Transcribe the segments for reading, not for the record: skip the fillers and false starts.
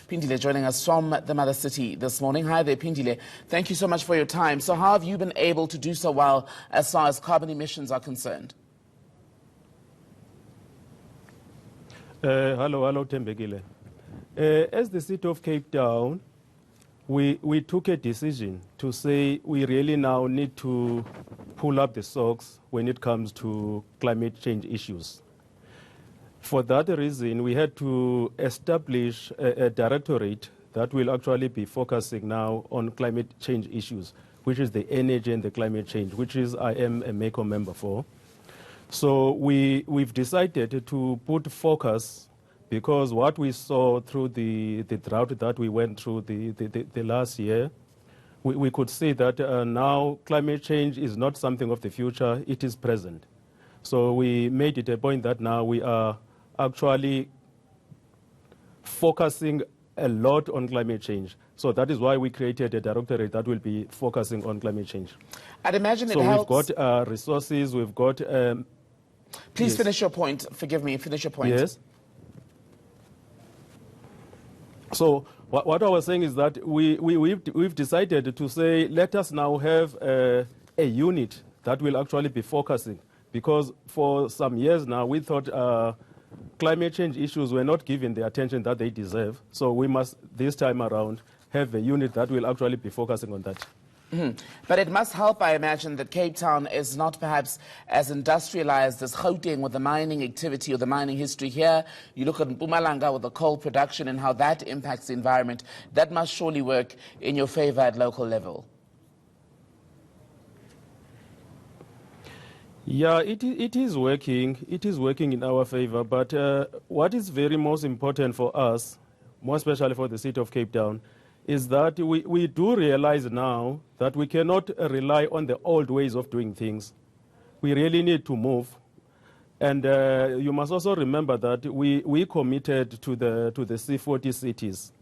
Pindile joining us from the mother city this morning. Hi there, Pindile. Thank you so much for your time. So how have you been able to do so well as far as carbon emissions are concerned? Hello, Tembekile. As the city of Cape Town, we took a decision to say we really now need to pull up the socks when it comes to climate change issues. For that reason, we had to establish a directorate that will actually be focusing now on climate change issues, which is the energy and the climate change, which is I am a MECO member for. So we've decided to put focus, because what we saw through the drought that we went through the last year, we could see that now climate change is not something of the future, it is present. So we made it a point that now we are actually focusing a lot on climate change. So that is why we created a directorate that will be focusing on climate change. I'd imagine it helps. So we've got resources, we've got... Please yes. Finish your point. Forgive me, finish your point. Yes. So what I was saying is that we've decided to say, let us now have a unit that will actually be focusing. Because for some years now, we thought climate change issues were not given the attention that they deserve. So we must, this time around, have a unit that will actually be focusing on that. Mm-hmm. But it must help, I imagine, that Cape Town is not perhaps as industrialized as Gauteng with the mining activity or the mining history here. You look at Mpumalanga with the coal production and how that impacts the environment. That must surely work in your favor at local level. Yeah, it is working. It is working in our favor. But what is very most important for us, more especially for the city of Cape Town, is that we do realize now that we cannot rely on the old ways of doing things. We really need to move. And you must also remember that we committed to the C40 cities.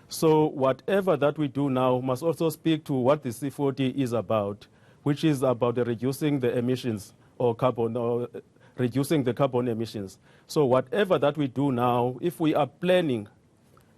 So whatever that we do now must also speak to what the C40 is about, which is about reducing the emissions or carbon, or reducing the carbon emissions. So whatever that we do now, if we are planning,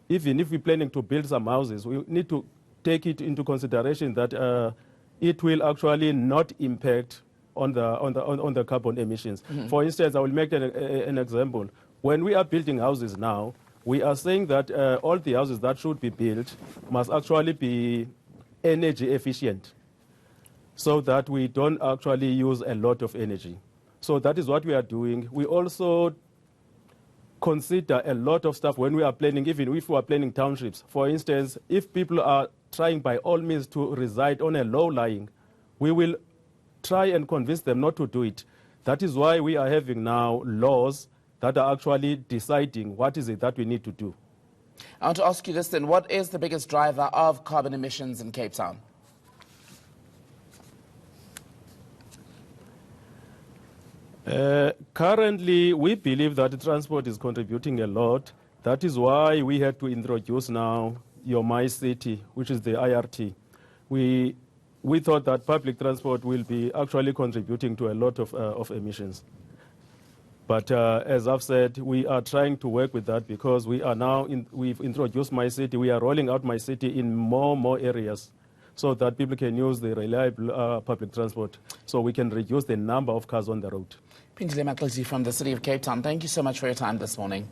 even if we're planning to build some houses, we need to take it into consideration that it will actually not impact on the carbon emissions. Mm-hmm. For instance, I will make an example. When we are building houses now, we are saying that all the houses that should be built must actually be energy efficient, so that we don't actually use a lot of energy. So that is what we are doing. We also consider a lot of stuff when we are planning, even if we are planning townships. For instance, if people are trying by all means to reside on a low-lying, we will try and convince them not to do it. That is why we are having now laws that are actually deciding what is it that we need to do. I want to ask you this then. What is the biggest driver of carbon emissions in Cape Town? Currently, we believe that transport is contributing a lot. That is why we had to introduce now Your My City, which is the IRT. We thought that public transport will be actually contributing to a lot of emissions. But as I've said, we are trying to work with that, because we are now we've introduced My City. We are rolling out My City in more areas, so that people can use the reliable public transport, so we can reduce the number of cars on the road. Pindile from the city of Cape Town, thank you so much for your time this morning.